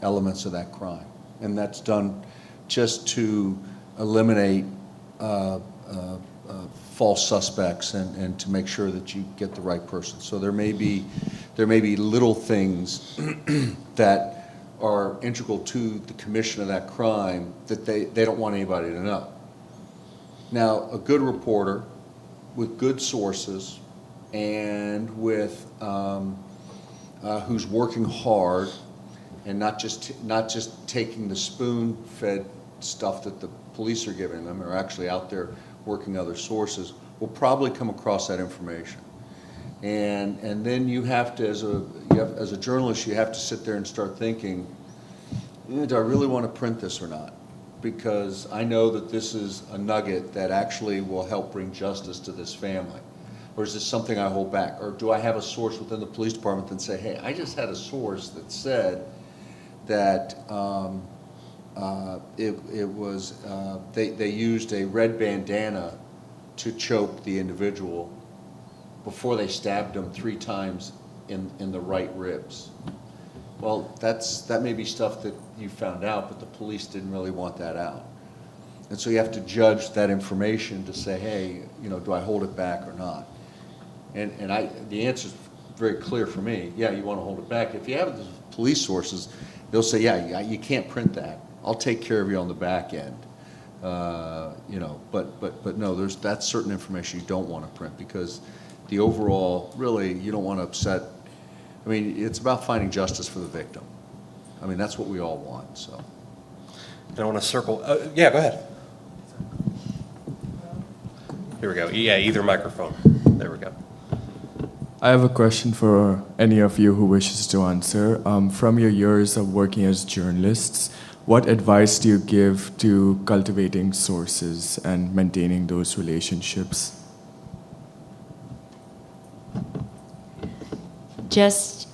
elements of that crime. And that's done just to eliminate false suspects and to make sure that you get the right person. So there may be little things that are integral to the commission of that crime that they don't want anybody to know. Now, a good reporter with good sources and with who's working hard and not just taking the spoon-fed stuff that the police are giving them, or actually out there working other sources, will probably come across that information. And then you have to, as a journalist, you have to sit there and start thinking, do I really want to print this or not? Because I know that this is a nugget that actually will help bring justice to this family. Or is this something I hold back? Or do I have a source within the police department that say, hey, I just had a source that said that they used a red bandana to choke the individual before they stabbed him 3 times in the right ribs. Well, that may be stuff that you found out, but the police didn't really want that out. And so you have to judge that information to say, hey, do I hold it back or not? And the answer is very clear for me. Yeah, you want to hold it back. If you have the police sources, they'll say, yeah, you can't print that. I'll take care of you on the back end. But no, that's certain information you don't want to print because the overall, really, you don't want to upset. I mean, it's about finding justice for the victim. I mean, that's what we all want, so. I want to circle, yeah, go ahead. Here we go, yeah, either microphone, there we go. I have a question for any of you who wishes to answer. From your years of working as journalists, what advice do you give to cultivating sources and maintaining those relationships? Just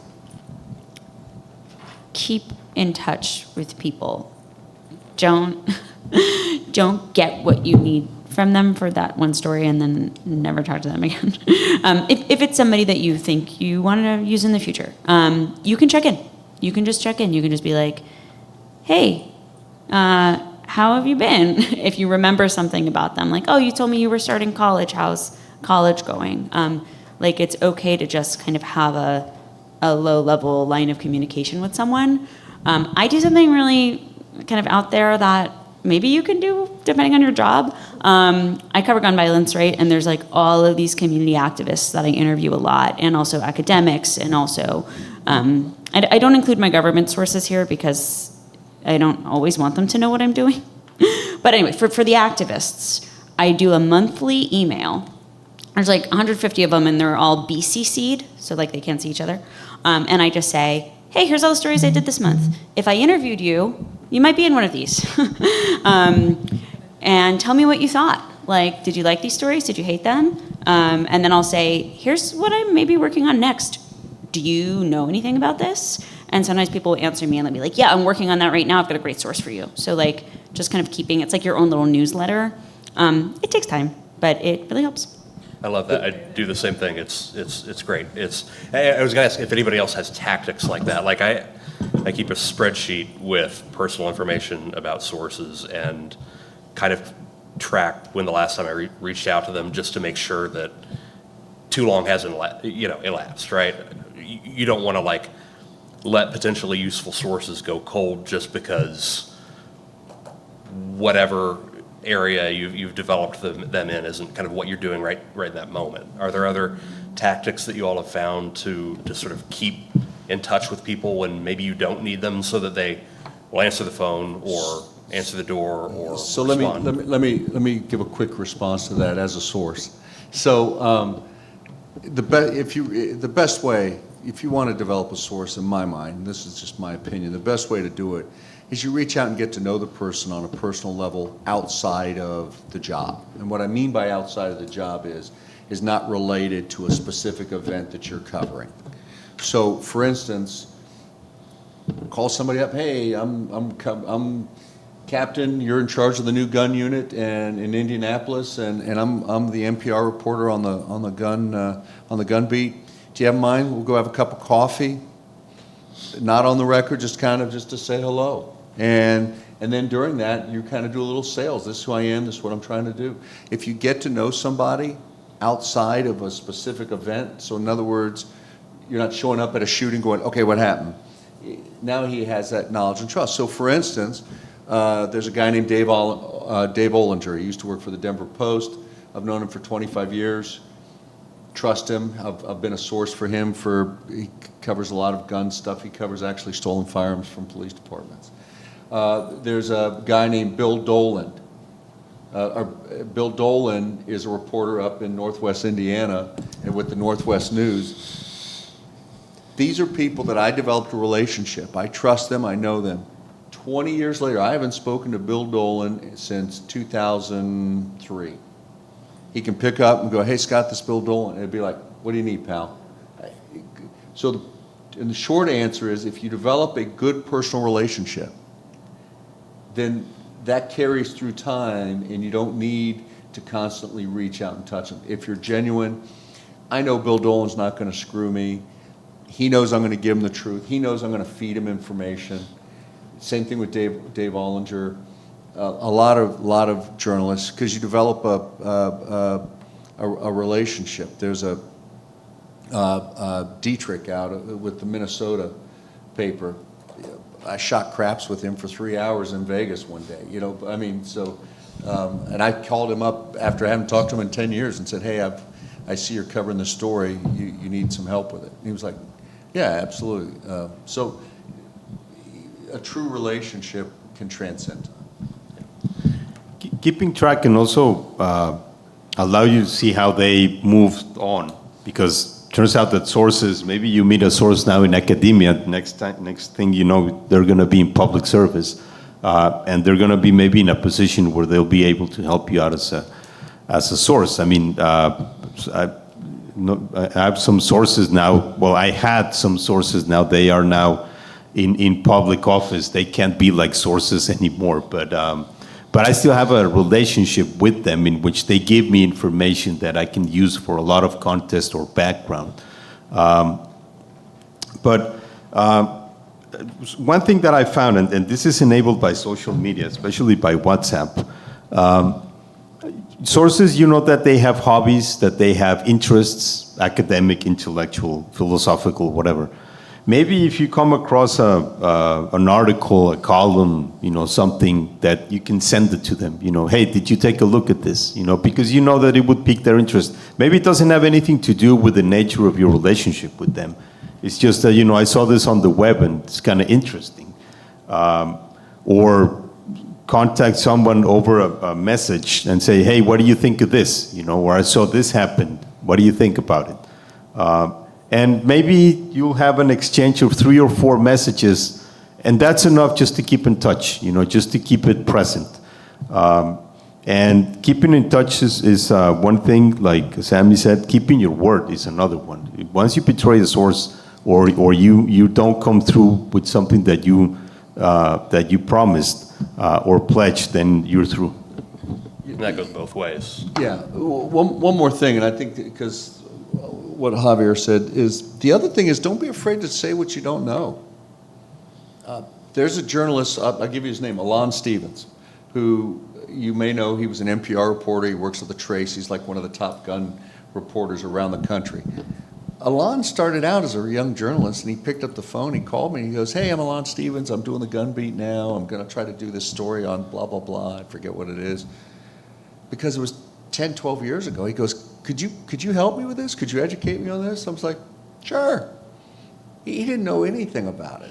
keep in touch with people. Don't get what you need from them for that one story and then never talk to them again. If it's somebody that you think you want to use in the future, you can check in. You can just check in. You can just be like, hey, how have you been? If you remember something about them, like, oh, you told me you were starting college. How's college going? It's okay to just kind of have a low-level line of communication with someone. I do something really kind of out there that maybe you can do depending on your job. I cover gun violence, right? And there's like all of these community activists that I interview a lot, and also academics, and also I don't include my government sources here because I don't always want them to know what I'm doing. But anyway, for the activists, I do a monthly email. There's like 150 of them, and they're all BCC'd, so like they can't see each other. And I just say, hey, here's all the stories I did this month. If I interviewed you, you might be in one of these. And tell me what you thought. Like, did you like these stories? Did you hate them? And then I'll say, here's what I'm maybe working on next. Do you know anything about this? And sometimes people will answer me and they'll be like, yeah, I'm working on that right now. I've got a great source for you. So like, just kind of keeping, it's like your own little newsletter. It takes time, but it really helps. I love that. I do the same thing. It's great. I was gonna ask if anybody else has tactics like that. Like I keep a spreadsheet with personal information about sources and kind of track when the last time I reached out to them, just to make sure that too long hasn't elapsed, right? You don't want to like let potentially useful sources go cold just because whatever area you've developed them in isn't kind of what you're doing right in that moment. Are there other tactics that you all have found to sort of keep in touch with people when maybe you don't need them, so that they will answer the phone or answer the door or So respond? let me give a quick response to that as a source. So the best way, if you want to develop a source, in my mind, and this is just my opinion, the best way to do it is you reach out and get to know the person on a personal level outside of the job. And what I mean by outside of the job is not related to a specific event that you're covering. So, for instance, call somebody up. Hey, I'm Captain. You're in charge of the new gun unit and in Indianapolis, and I'm the NPR reporter on the gun beat. Do you have mine? We'll go have a cup of coffee. Not on the record, just to say hello. And then during that, you kind of do a little sales. This is who I am. This is what I'm trying to do. If you get to know somebody outside of a specific event, so in other words, you're not showing up at a shooting going, okay, what happened? Now he has that knowledge and trust. So for instance, there's a guy named Dave Olinger. He used to work for the Denver Post. I've known him for 25 years. Trust him. I've been a source for him he covers a lot of gun stuff. He covers actually stolen firearms from police departments. There's a guy named Bill Dolan. Bill Dolan is a reporter up in Northwest Indiana and with the Northwest News. These are people that I developed a relationship. I trust them. I know them. 20 years later, I haven't spoken to Bill Dolan since 2003. He can pick up and go, hey, Scott, this is Bill Dolan. And it'd be like, what do you need, pal? So the short answer is, if you develop a good personal relationship, then that carries through time, and you don't need to constantly reach out and touch them. If you're genuine, I know Bill Dolan's not going to screw me. He knows I'm going to give him the truth. He knows I'm going to feed him information. Same thing with Dave Olinger. A lot of journalists, because you develop a relationship. There's a Dietrich out with the Minnesota paper. I shot craps with him for 3 hours in Vegas one day. And I called him up after I hadn't talked to him in 10 years and said, hey, I see you're covering this story. You need some help with it. And he was like, yeah, absolutely. So a true relationship can transcend time. Keeping track can also allow you to see how they moved on, because it turns out that sources, maybe you meet a source now in academia, next thing you know, they're going to be in public service, and they're going to be maybe in a position where they'll be able to help you out as a source. I mean, I have some sources now. Well, I had some sources now. They are now in public office. They can't be like sources anymore, but I still have a relationship with them in which they give me information that I can use for a lot of context or background. But one thing that I found, and this is enabled by social media, especially by WhatsApp, sources, that they have hobbies, that they have interests, academic, intellectual, philosophical, whatever. maybe if you come across an article, a column, something that you can send it to them, hey, did you take a look at this? Because you know that it would pique their interest. Maybe it doesn't have anything to do with the nature of your relationship with them. It's just that, I saw this on the web and it's kind of interesting. Or contact someone over a message and say, hey, what do you think of this? Or I saw this happen. What do you think about it? And maybe you'll have an exchange of 3 or 4 messages, and that's enough just to keep in touch, just to keep it present. And keeping in touch is one thing, like Sammy said, keeping your word is another one. Once you betray the source or you don't come through with something that you promised or pledged, then you're through. And that goes both ways. Yeah, one more thing, and I think because what Javier said is, the other thing is, don't be afraid to say what you don't know. There's a journalist, I'll give you his name, Alon Stevens, who you may know, he was an NPR reporter, he works at the Trace, he's like one of the top gun reporters around the country. Alon started out as a young journalist, and he picked up the phone, he called me, and he goes, hey, I'm Alon Stevens, I'm doing the gun beat now, I'm gonna try to do this story on blah, blah, blah, I forget what it is. Because it was 10, 12 years ago, he goes, could you help me with this? Could you educate me on this? I was like, sure. He didn't know anything about it.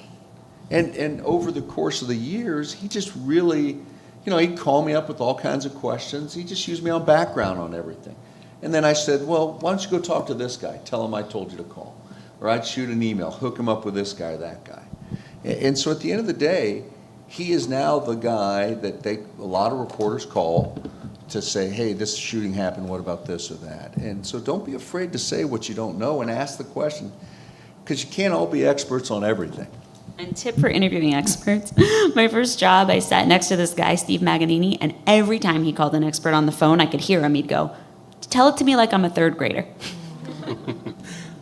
And over the course of the years, he just really, he'd call me up with all kinds of questions. He just used me on background on everything. And then I said, well, why don't you go talk to this guy? Tell him I told you to call. Or I'd shoot an email, hook him up with this guy or that guy. And so at the end of the day, he is now the guy that a lot of reporters call to say, hey, this shooting happened, what about this or that? And so don't be afraid to say what you don't know and ask the question, because you can't all be experts on everything. And tip for interviewing experts. My first job, I sat next to this guy, Steve Maganini, and every time he called an expert on the phone, I could hear him. He'd go, tell it to me like I'm a 3rd grader.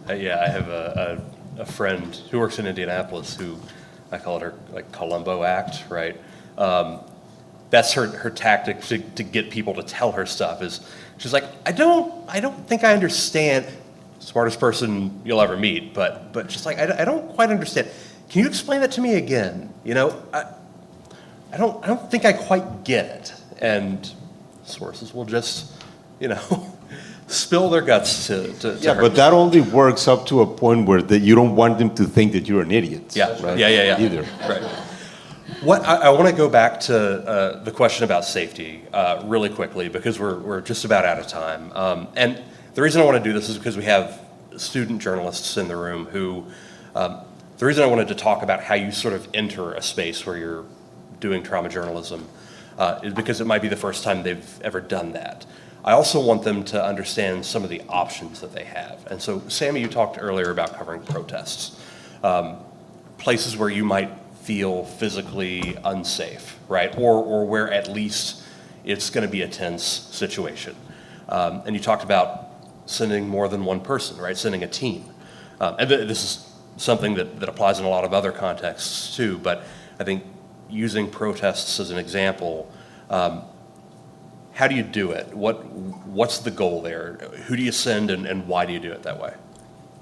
Yeah, I have a friend who works in Indianapolis who, I call it her like Columbo act, right? That's her tactic to get people to tell her stuff is she's like, I don't think I understand. Smartest person you'll ever meet, but just like I don't quite understand. Can you explain that to me again? I don't think I quite get it. And sources will just, spill their guts to Yeah, her. but that only works up to a point where you don't want them to think that you're an idiot. Yeah, right? yeah. Either. Right. I want to go back to the question about safety really quickly because we're just about out of time. And the reason I want to do this is because we have student journalists in the room who, the reason I wanted to talk about how you sort of enter a space where you're doing trauma journalism is because it might be the first time they've ever done that. I also want them to understand some of the options that they have. And so, Sammy, you talked earlier about covering protests, places where you might feel physically unsafe, right? Or where at least it's going to be a tense situation. And you talked about sending more than one person, right? Sending a team. And this is something that applies in a lot of other contexts too, but I think using protests as an example, how do you do it? What's the goal there? Who do you send and why do you do it that way?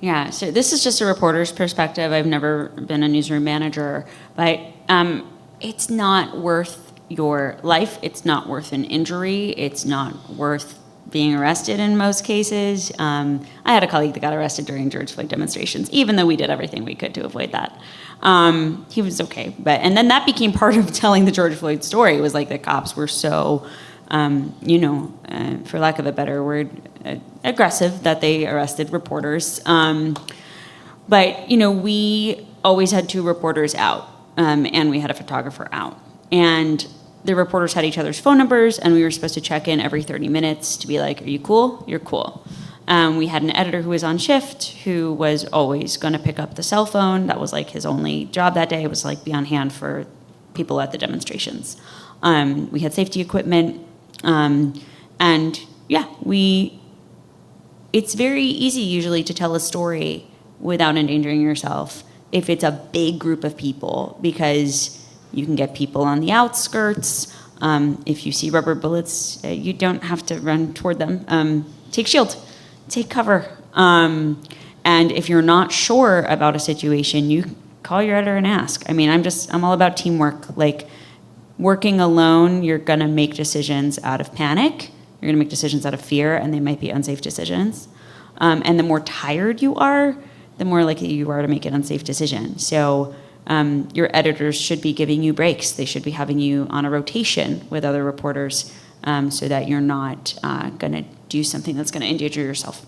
Yeah, so this is just a reporter's perspective. I've never been a newsroom manager, but it's not worth your life. It's not worth an injury. It's not worth being arrested in most cases. I had a colleague that got arrested during George Floyd demonstrations, even though we did everything we could to avoid that. He was okay, and then that became part of telling the George Floyd story. It was like the cops were so, for lack of a better word, aggressive that they arrested reporters. But we always had 2 reporters out, and we had a photographer out, and the reporters had each other's phone numbers, and we were supposed to check in every 30 minutes to be like, are you cool? You're cool. We had an editor who was on shift who was always going to pick up the cell phone. That was like his only job that day, was like be on hand for people at the demonstrations. We had safety equipment, and yeah, it's very easy usually to tell a story without endangering yourself if it's a big group of people, because you can get people on the outskirts. If you see rubber bullets, you don't have to run toward them. Take shield, take cover. And if you're not sure about a situation, you call your editor and ask. I mean, I'm all about teamwork. Like, working alone, you're gonna make decisions out of panic, you're gonna make decisions out of fear, and they might be unsafe decisions. And the more tired you are, the more likely you are to make an unsafe decision. So your editors should be giving you breaks. They should be having you on a rotation with other reporters so that you're not gonna do something that's gonna endanger yourself.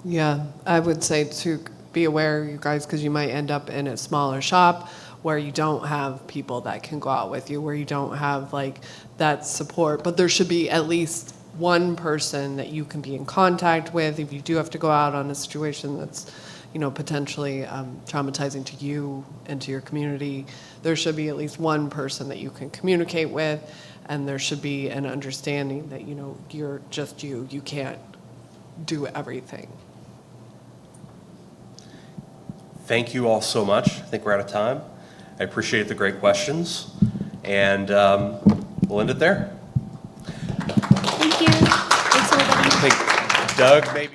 Yeah, I would say to be aware, you guys, because you might end up in a smaller shop where you don't have people that can go out with you, where you don't have like that support. But there should be at least one person that you can be in contact with if you do have to go out on a situation that's, you know, potentially traumatizing to you and to your community. There should be at least one person that you can communicate with, and there should be an understanding that, you know, you're just you can't do everything. Thank you all so much. I think we're out of time. I appreciate the great questions, and we'll end it there. Thank you. Thanks, everybody. I think Doug maybe.